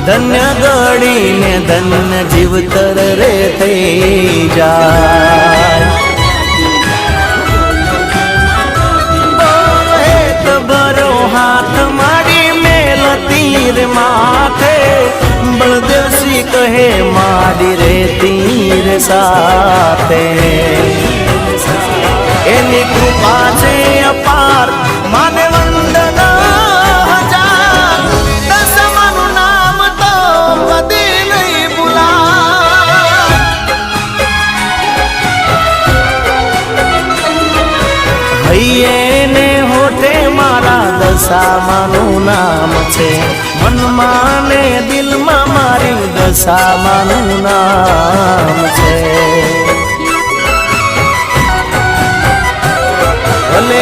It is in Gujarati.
ધન્ય ગળીને ધન્ય જીવતર રે થઈ જાય ભરો હાથ મારી મેલ તીર માથે બળદેવસી કહે મારી રે તીર સાથે એની કૃપા છે અપાર માને વંદના હજાર દસમાનું નામ તો કદી નહીં ભૂલાય હૈયે ને હોઠે મારા દશામાનું નામ છે મનમાં ને દિલમાં મારી દશામાનું નામ છે ભલે